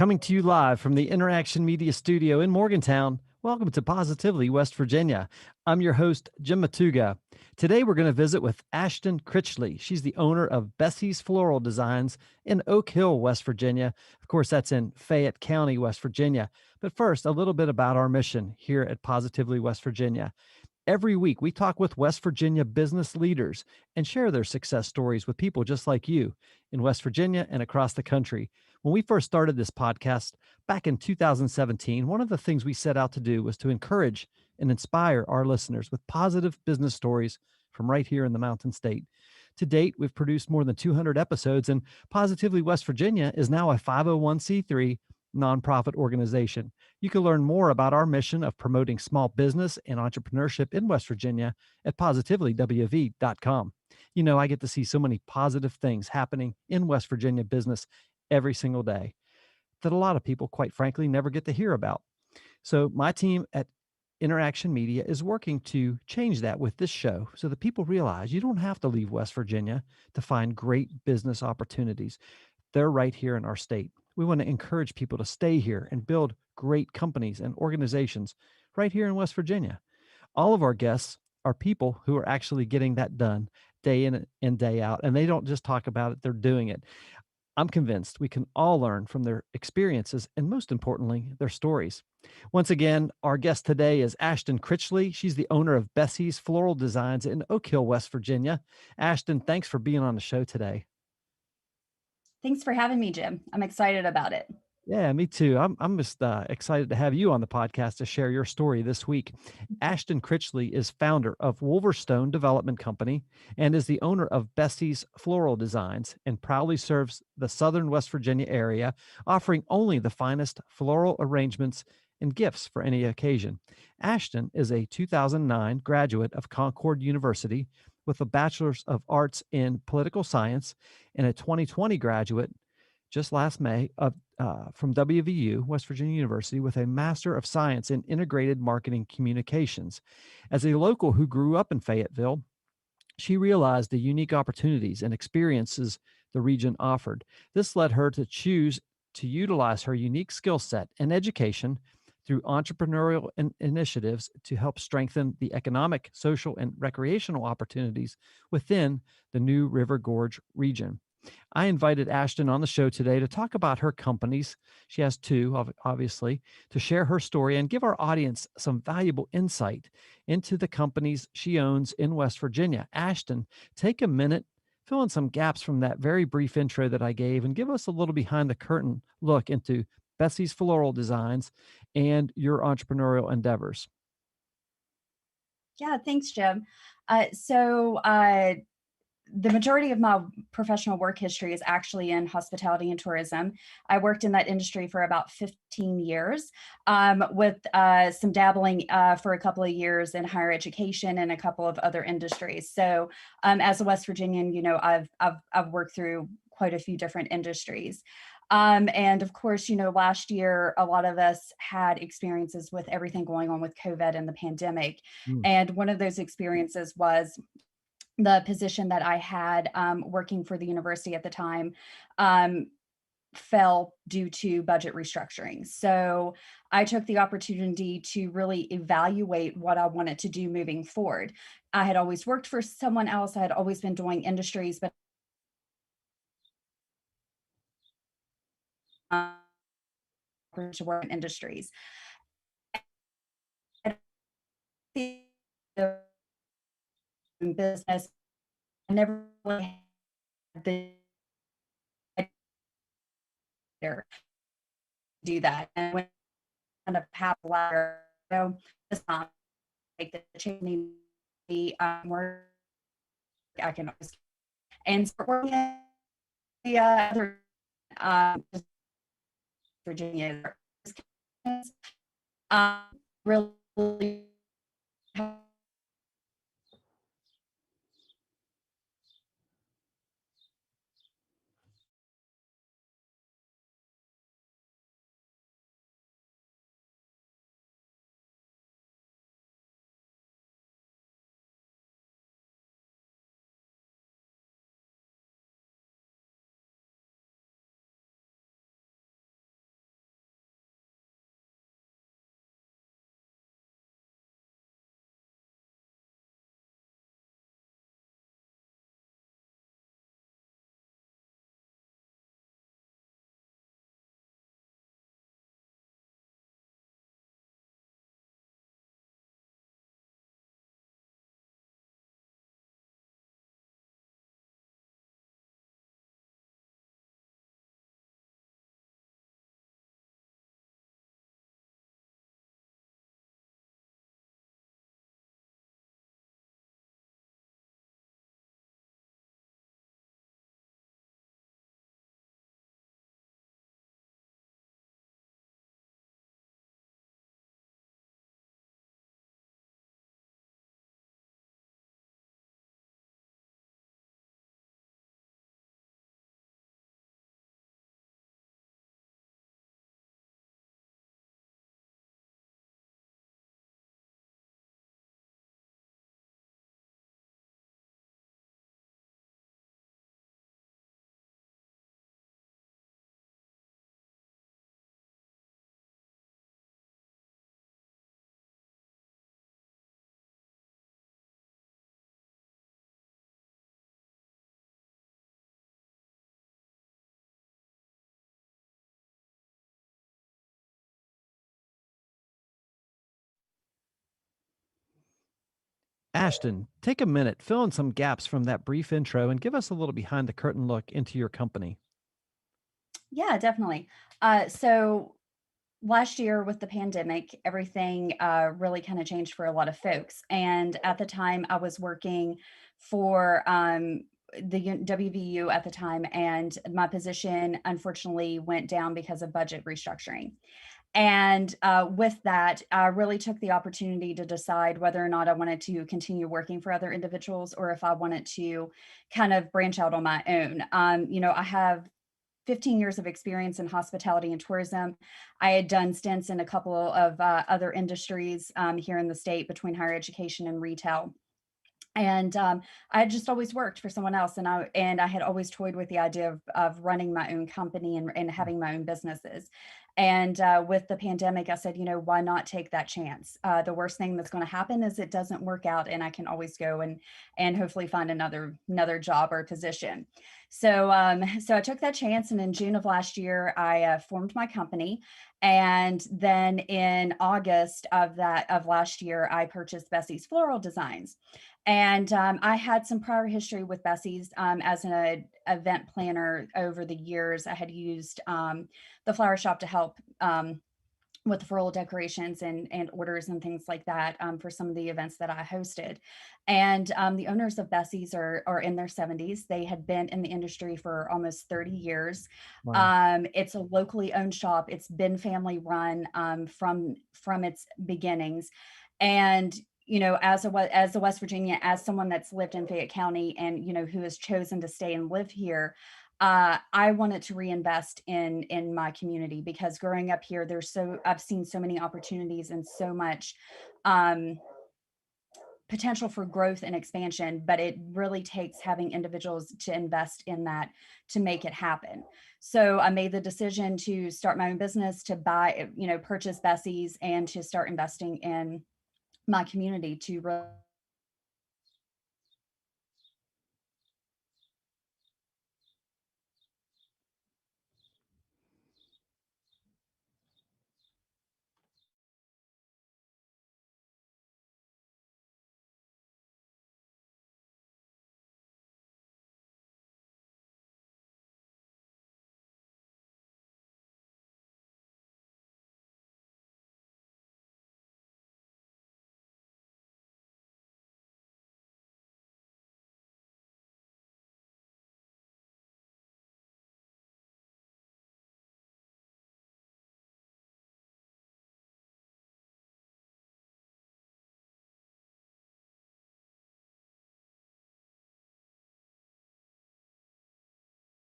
Coming to you live from the Interaction Media Studio in Morgantown. Welcome to Positively, West Virginia. I'm your host, Jim Matuga. Today, we're going to visit with Ashton Critchley. She's the owner of Bessie's Floral Designs in Oak Hill, West Virginia. Of course, that's in Fayette County, West Virginia. But first, a little bit about our mission here at Positively, West Virginia. Every week, we talk with West Virginia business leaders and share their success stories with people just like you in West Virginia and across the country. When we first started this podcast back in 2017, one of the things we set out to do was to encourage and inspire our listeners with positive business stories from right here in the Mountain State. To date, we've produced more than 200 episodes, and Positively West Virginia is now a 501c3 nonprofit organization. You can learn more about our mission of promoting small business and entrepreneurship in West Virginia at positivelywv.com. You know, I get to see so many positive things happening in West Virginia business every single day that a lot of people, quite frankly, never get to hear about. So my team at Interaction Media is working to change that with this show so that people realize you don't have to leave West Virginia to find great business opportunities. They're right here in our state. We want to encourage people to stay here and build great companies and organizations right here in West Virginia. All of our guests are people who are actually getting that done day in and day out, and they don't just talk about it, they're doing it. I'm convinced we can all learn from their experiences and, most importantly, their stories. Once again, our guest today is Ashton Critchley. She's the owner of Bessie's Floral Designs in Oak Hill, West Virginia. Ashton, thanks for being on the show today. Thanks for having me, Jim. I'm excited about it. Yeah, me too. I'm just excited to have you on the podcast to share your story this week. Ashton Critchley is founder of Wolverstone Development Company and is the owner of Bessie's Floral Designs and proudly serves the southern West Virginia area, offering only the finest floral arrangements and gifts for any occasion. Ashton is a 2009 graduate of Concord University with a Bachelor of Arts in Political Science and a 2020 graduate just last May from WVU, West Virginia University, with a Master of Science in Integrated Marketing Communications. As a local who grew up in Fayetteville, she realized the unique opportunities and experiences the region offered. This led her to choose to utilize her unique skill set and education through entrepreneurial initiatives to help strengthen the economic, social, and recreational opportunities within the new River Gorge region. I invited Ashton on the show today to talk about her companies. She has two, obviously, to share her story and give our audience some valuable insight into the companies she owns in West Virginia. Ashton, take a minute, fill in some gaps from that very brief intro that I gave, and give us a little behind the curtain look into Bessie's Floral Designs and your entrepreneurial endeavors. Yeah, thanks, Jim. So the majority of my professional work history is actually in hospitality and tourism. I worked in that industry for about 15 years, with some dabbling for a couple of years in higher education and a couple of other industries. So, as a West Virginian, you know, I've worked through quite a few different industries. And of course, you know, last year, a lot of us had experiences with everything going on with COVID and the pandemic. Mm. And one of those experiences was the position that I had working for the university at the time fell due to budget restructuring. So I took the opportunity to really evaluate what I wanted to do moving forward. I had always worked for someone else. I had always been doing industries, but to work in industries. Business, I never really had the there do that. And when kind of path ladder, it's not make the change the more I can always and start working in the other Virginia really Ashton, take a minute, fill in some gaps from that brief intro, and give us a little behind the curtain look into your company. Yeah, definitely. So last year with the pandemic, everything really kind of changed for a lot of folks. And at the time, I was working for WVU at the time, and my position unfortunately went down because of budget restructuring. And with that, I really took the opportunity to decide whether or not I wanted to continue working for other individuals or if I wanted to kind of branch out on my own. I have 15 years of experience in hospitality and tourism. I had done stints in a couple of other industries here in the state between higher education and retail. And I had just always worked for someone else, and I had always toyed with the idea of running my own company and having my own businesses. And with the pandemic, I said, why not take that chance? The worst thing that's going to happen is it doesn't work out, and I can always go and hopefully find another job or position. So I took that chance, and in June of last year, I formed my company. And then in August of last year, I purchased Bessie's Floral Designs. And I had some prior history with Bessie's as an event planner over the years. I had used the flower shop to help with the floral decorations and orders and things like that for some of the events that I hosted. And the owners of Bessie's are in their 70s. They had been in the industry for almost 30 years. Wow. It's a locally owned shop. It's been family run from its beginnings. And as a West Virginia, as someone that's lived in Fayette County and who has chosen to stay and live here, I wanted to reinvest in my community because growing up here, I've seen so many opportunities and so much um, potential for growth and expansion, but it really takes having individuals to invest in that to make it happen. So I made the decision to start my own business, to purchase Bessie's and to start investing in my community to